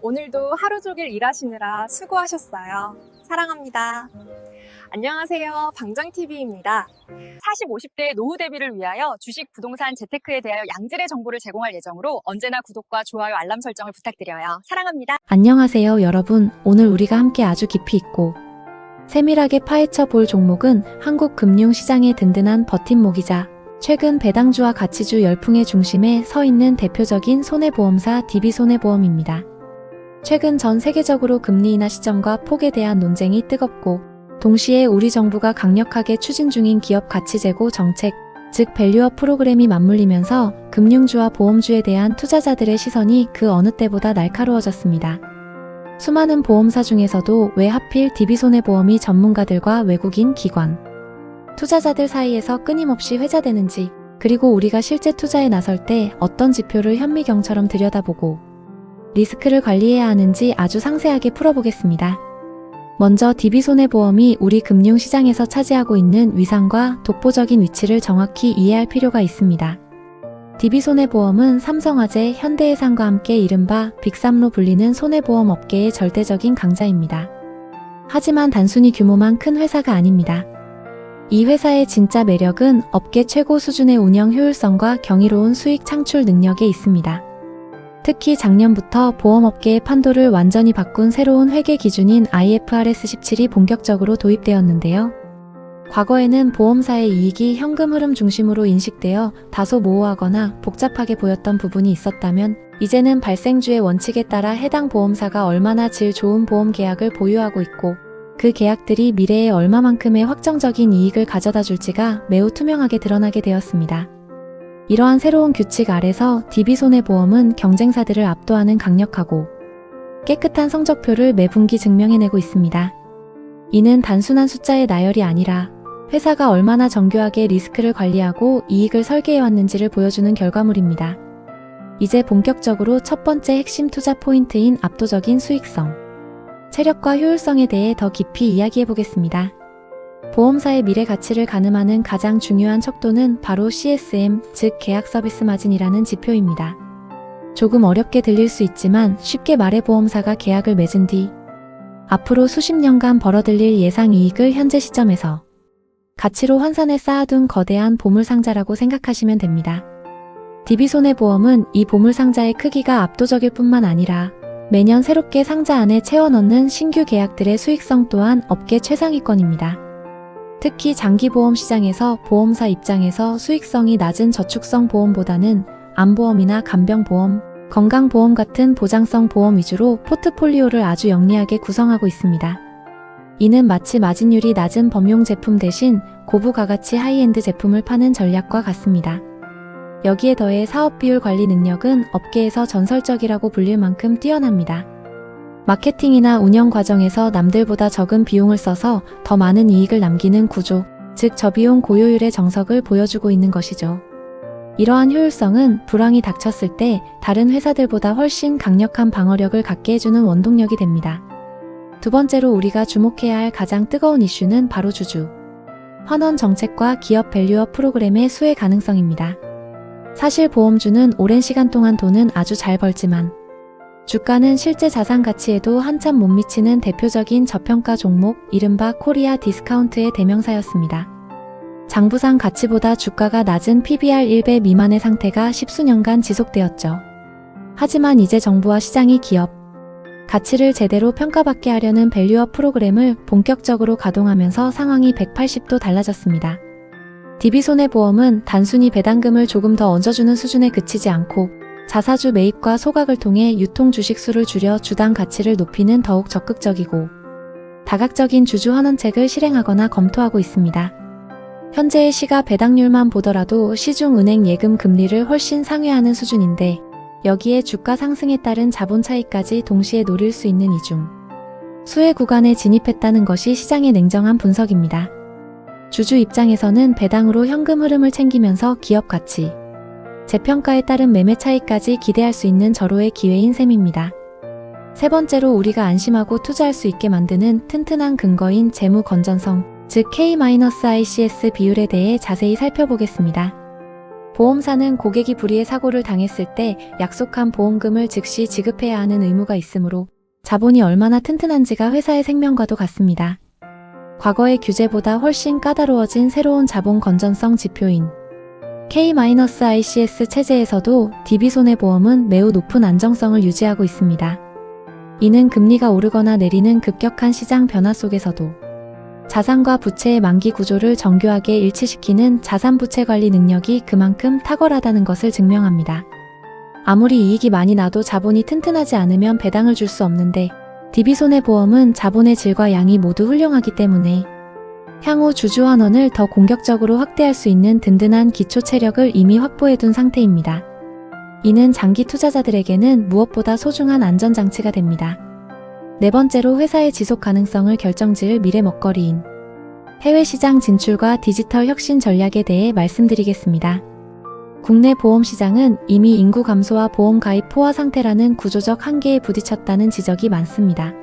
오늘도 하루 종일 일하시느라 수고하셨어요. 사랑합니다. 안녕하세요. 방정TV입니다. 40, 50대 노후 대비를 위하여 주식, 부동산, 재테크에 대하여 양질의 정보를 제공할 예정으로 언제나 구독과 좋아요, 알람 설정을 부탁드려요. 사랑합니다. 안녕하세요 여러분. 오늘 우리가 함께 아주 깊이 있고 세밀하게 파헤쳐 볼 종목은 한국 금융시장의 든든한 버팀목이자 최근 배당주와 가치주 열풍의 중심에 서 있는 대표적인 손해보험사 DB손해보험입니다. 최근 전 세계적으로 금리 인하 시점과 폭에 대한 논쟁이 뜨겁고 동시에 우리 정부가 강력하게 추진 중인 기업 가치 제고 정책, 즉 밸류업 프로그램이 맞물리면서 금융주와 보험주에 대한 투자자들의 시선이 그 어느 때보다 날카로워졌습니다. 수많은 보험사 중에서도 왜 하필 DB손해보험이 전문가들과 외국인 기관, 투자자들 사이에서 끊임없이 회자되는지, 그리고 우리가 실제 투자에 나설 때 어떤 지표를 현미경처럼 들여다보고 리스크를 관리해야 하는지 아주 상세하게 풀어보겠습니다. 먼저 DB손해보험이 우리 금융시장에서 차지하고 있는 위상과 독보적인 위치를 정확히 이해할 필요가 있습니다. DB손해보험은 삼성화재, 현대해상과 함께 이른바 빅3로 불리는 손해보험 업계의 절대적인 강자입니다. 하지만 단순히 규모만 큰 회사가 아닙니다. 이 회사의 진짜 매력은 업계 최고 수준의 운영 효율성과 경이로운 수익 창출 능력에 있습니다. 특히 작년부터 보험업계의 판도를 완전히 바꾼 새로운 회계 기준인 IFRS 17이 본격적으로 도입되었는데요. 과거에는 보험사의 이익이 현금 흐름 중심으로 인식되어 다소 모호하거나 복잡하게 보였던 부분이 있었다면 이제는 발생주의 원칙에 따라 해당 보험사가 얼마나 질 좋은 보험 계약을 보유하고 있고 그 계약들이 미래에 얼마만큼의 확정적인 이익을 가져다 줄지가 매우 투명하게 드러나게 되었습니다. 이러한 새로운 규칙 아래서 DB손해보험은 경쟁사들을 압도하는 강력하고 깨끗한 성적표를 매 분기 증명해내고 있습니다. 이는 단순한 숫자의 나열이 아니라 회사가 얼마나 정교하게 리스크를 관리하고 이익을 설계해왔는지를 보여주는 결과물입니다. 이제 본격적으로 첫 번째 핵심 투자 포인트인 압도적인 수익성, 체력과 효율성에 대해 더 깊이 이야기해보겠습니다. 보험사의 미래 가치를 가늠하는 가장 중요한 척도는 바로 CSM, 즉 계약 서비스 마진이라는 지표입니다. 조금 어렵게 들릴 수 있지만 쉽게 말해 보험사가 계약을 맺은 뒤 앞으로 수십 년간 벌어들일 예상 이익을 현재 시점에서 가치로 환산해 쌓아둔 거대한 보물상자라고 생각하시면 됩니다. DB손해보험은 이 보물상자의 크기가 압도적일 뿐만 아니라 매년 새롭게 상자 안에 채워 넣는 신규 계약들의 수익성 또한 업계 최상위권입니다. 특히 장기보험 시장에서 보험사 입장에서 수익성이 낮은 저축성 보험보다는 암보험이나 간병보험, 건강보험 같은 보장성 보험 위주로 포트폴리오를 아주 영리하게 구성하고 있습니다. 이는 마치 마진율이 낮은 범용 제품 대신 고부가가치 하이엔드 제품을 파는 전략과 같습니다. 여기에 더해 사업비율 관리 능력은 업계에서 전설적이라고 불릴 만큼 뛰어납니다. 마케팅이나 운영 과정에서 남들보다 적은 비용을 써서 더 많은 이익을 남기는 구조, 즉 저비용 고효율의 정석을 보여주고 있는 것이죠. 이러한 효율성은 불황이 닥쳤을 때 다른 회사들보다 훨씬 강력한 방어력을 갖게 해주는 원동력이 됩니다. 두 번째로 우리가 주목해야 할 가장 뜨거운 이슈는 바로 주주 환원 정책과 기업 밸류업 프로그램의 수혜 가능성입니다. 사실 보험주는 오랜 시간 동안 돈은 아주 잘 벌지만 주가는 실제 자산 가치에도 한참 못 미치는 대표적인 저평가 종목, 이른바 코리아 디스카운트의 대명사였습니다. 장부상 가치보다 주가가 낮은 PBR 1배 미만의 상태가 십수년간 지속되었죠. 하지만 이제 정부와 시장이 기업 가치를 제대로 평가받게 하려는 밸류업 프로그램을 본격적으로 가동하면서 상황이 180도 달라졌습니다. DB손해보험은 단순히 배당금을 조금 더 얹어주는 수준에 그치지 않고 자사주 매입과 소각을 통해 유통 주식수를 줄여 주당 가치를 높이는 더욱 적극적이고 다각적인 주주 환원책을 실행하거나 검토하고 있습니다. 현재의 시가 배당률만 보더라도 시중 은행 예금 금리를 훨씬 상회하는 수준인데 여기에 주가 상승에 따른 자본 차익까지 동시에 노릴 수 있는 이중 수혜 구간에 진입했다는 것이 시장의 냉정한 분석입니다. 주주 입장에서는 배당으로 현금 흐름을 챙기면서 기업 가치, 재평가에 따른 매매 차익까지 기대할 수 있는 절호의 기회인 셈입니다. 세 번째로 우리가 안심하고 투자할 수 있게 만드는 튼튼한 근거인 재무 건전성, 즉 K-ICS 비율에 대해 자세히 살펴보겠습니다. 보험사는 고객이 불의의 사고를 당했을 때 약속한 보험금을 즉시 지급해야 하는 의무가 있으므로 자본이 얼마나 튼튼한지가 회사의 생명과도 같습니다. 과거의 규제보다 훨씬 까다로워진 새로운 자본 건전성 지표인 K-ICS 체제에서도 DB손해보험은 매우 높은 안정성을 유지하고 있습니다. 이는 금리가 오르거나 내리는 급격한 시장 변화 속에서도 자산과 부채의 만기 구조를 정교하게 일치시키는 자산부채 관리 능력이 그만큼 탁월하다는 것을 증명합니다. 아무리 이익이 많이 나도 자본이 튼튼하지 않으면 배당을 줄 수 없는데 DB손해보험은 자본의 질과 양이 모두 훌륭하기 때문에 향후 주주환원을 더 공격적으로 확대할 수 있는 든든한 기초 체력을 이미 확보해둔 상태입니다. 이는 장기 투자자들에게는 무엇보다 소중한 안전장치가 됩니다. 네 번째로 회사의 지속 가능성을 결정지을 미래 먹거리인 해외 시장 진출과 디지털 혁신 전략에 대해 말씀드리겠습니다. 국내 보험 시장은 이미 인구 감소와 보험 가입 포화 상태라는 구조적 한계에 부딪혔다는 지적이 많습니다.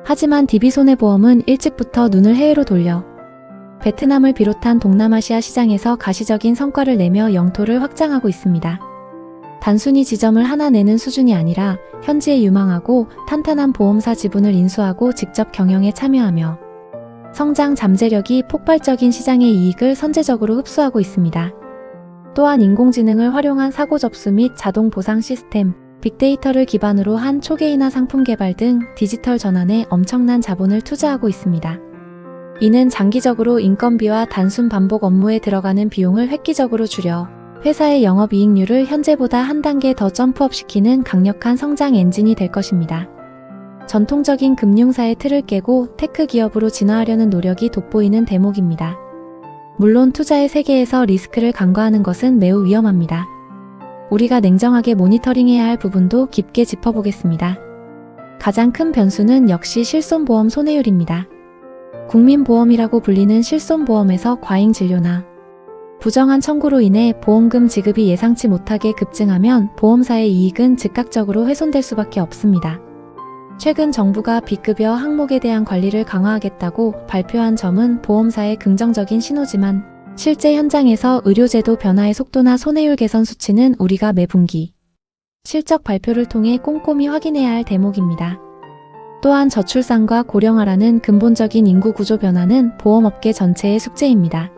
하지만 DB손해보험은 일찍부터 눈을 해외로 돌려 베트남을 비롯한 동남아시아 시장에서 가시적인 성과를 내며 영토를 확장하고 있습니다. 단순히 지점을 하나 내는 수준이 아니라 현지에 유망하고 탄탄한 보험사 지분을 인수하고 직접 경영에 참여하며 성장 잠재력이 폭발적인 시장의 이익을 선제적으로 흡수하고 있습니다. 또한 인공지능을 활용한 사고 접수 및 자동 보상 시스템, 빅데이터를 기반으로 한 초계인화 상품 개발 등 디지털 전환에 엄청난 자본을 투자하고 있습니다. 이는 장기적으로 인건비와 단순 반복 업무에 들어가는 비용을 획기적으로 줄여 회사의 영업이익률을 현재보다 한 단계 더 점프업시키는 강력한 성장 엔진이 될 것입니다. 전통적인 금융사의 틀을 깨고 테크 기업으로 진화하려는 노력이 돋보이는 대목입니다. 물론 투자의 세계에서 리스크를 간과하는 것은 매우 위험합니다. 우리가 냉정하게 모니터링해야 할 부분도 깊게 짚어보겠습니다. 가장 큰 변수는 역시 실손보험 손해율입니다. 국민보험이라고 불리는 실손보험에서 과잉 진료나 부정한 청구로 인해 보험금 지급이 예상치 못하게 급증하면 보험사의 이익은 즉각적으로 훼손될 수밖에 없습니다. 최근 정부가 B급여 항목에 대한 관리를 강화하겠다고 발표한 점은 보험사의 긍정적인 신호지만 실제 현장에서 의료제도 변화의 속도나 손해율 개선 수치는 우리가 매분기 실적 발표를 통해 꼼꼼히 확인해야 할 대목입니다. 또한 저출산과 고령화라는 근본적인 인구 구조 변화는 보험업계 전체의 숙제입니다.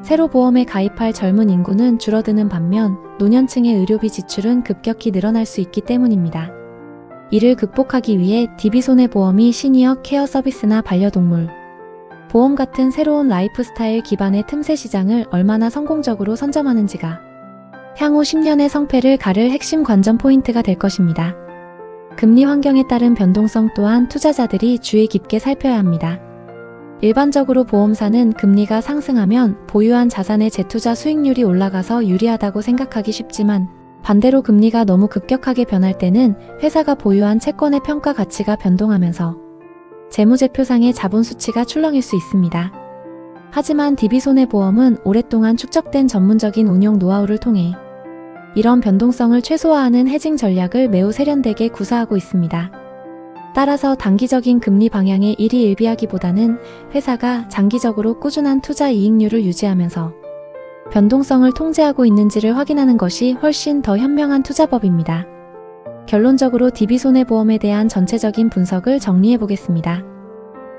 새로 보험에 가입할 젊은 인구는 줄어드는 반면 노년층의 의료비 지출은 급격히 늘어날 수 있기 때문입니다. 이를 극복하기 위해 DB손해보험이 시니어 케어 서비스나 반려동물 보험 같은 새로운 라이프스타일 기반의 틈새 시장을 얼마나 성공적으로 선점하는지가 향후 10년의 성패를 가를 핵심 관전 포인트가 될 것입니다. 금리 환경에 따른 변동성 또한 투자자들이 주의 깊게 살펴야 합니다. 일반적으로 보험사는 금리가 상승하면 보유한 자산의 재투자 수익률이 올라가서 유리하다고 생각하기 쉽지만 반대로 금리가 너무 급격하게 변할 때는 회사가 보유한 채권의 평가 가치가 변동하면서 재무제표상의 자본 수치가 출렁일 수 있습니다. 하지만 DB손해보험은 오랫동안 축적된 전문적인 운용 노하우를 통해 이런 변동성을 최소화하는 헤징 전략을 매우 세련되게 구사하고 있습니다. 따라서 단기적인 금리 방향에 일희일비하기보다는 회사가 장기적으로 꾸준한 투자 이익률을 유지하면서 변동성을 통제하고 있는지를 확인하는 것이 훨씬 더 현명한 투자법입니다. 결론적으로 DB손해보험에 대한 전체적인 분석을 정리해보겠습니다.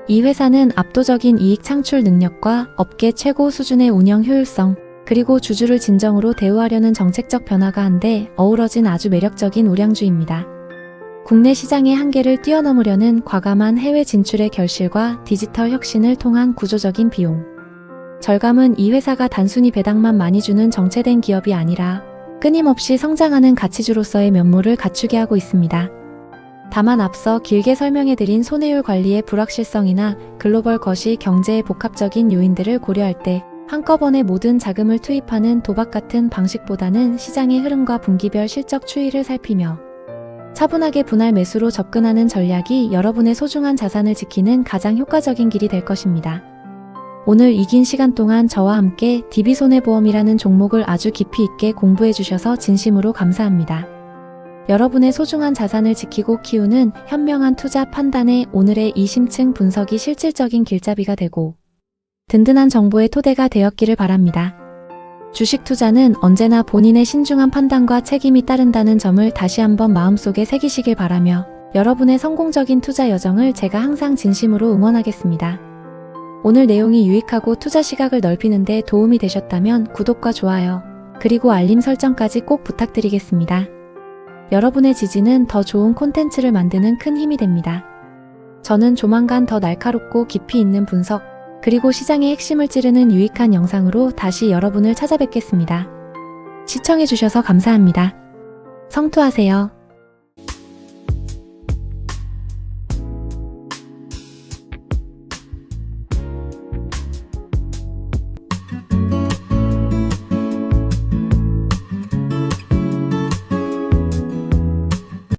이 회사는 압도적인 이익 창출 능력과 업계 최고 수준의 운영 효율성, 그리고 주주를 진정으로 대우하려는 정책적 변화가 한데 어우러진 아주 매력적인 우량주입니다. 국내 시장의 한계를 뛰어넘으려는 과감한 해외 진출의 결실과 디지털 혁신을 통한 구조적인 비용 절감은 이 회사가 단순히 배당만 많이 주는 정체된 기업이 아니라 끊임없이 성장하는 가치주로서의 면모를 갖추게 하고 있습니다. 다만 앞서 길게 설명해드린 손해율 관리의 불확실성이나 글로벌 거시 경제의 복합적인 요인들을 고려할 때 한꺼번에 모든 자금을 투입하는 도박 같은 방식보다는 시장의 흐름과 분기별 실적 추이를 살피며 차분하게 분할 매수로 접근하는 전략이 여러분의 소중한 자산을 지키는 가장 효과적인 길이 될 것입니다. 오늘 이 긴 시간 동안 저와 함께 DB손해보험이라는 종목을 아주 깊이 있게 공부해 주셔서 진심으로 감사합니다. 여러분의 소중한 자산을 지키고 키우는 현명한 투자 판단에 오늘의 이심층 분석이 실질적인 길잡이가 되고 든든한 정보의 토대가 되었기를 바랍니다. 주식 투자는 언제나 본인의 신중한 판단과 책임이 따른다는 점을 다시 한번 마음속에 새기시길 바라며 여러분의 성공적인 투자 여정을 제가 항상 진심으로 응원하겠습니다. 오늘 내용이 유익하고 투자 시각을 넓히는 데 도움이 되셨다면 구독과 좋아요, 그리고 알림 설정까지 꼭 부탁드리겠습니다. 여러분의 지지는 더 좋은 콘텐츠를 만드는 큰 힘이 됩니다. 저는 조만간 더 날카롭고 깊이 있는 분석, 그리고 시장의 핵심을 찌르는 유익한 영상으로 다시 여러분을 찾아뵙겠습니다. 시청해주셔서 감사합니다. 성투하세요.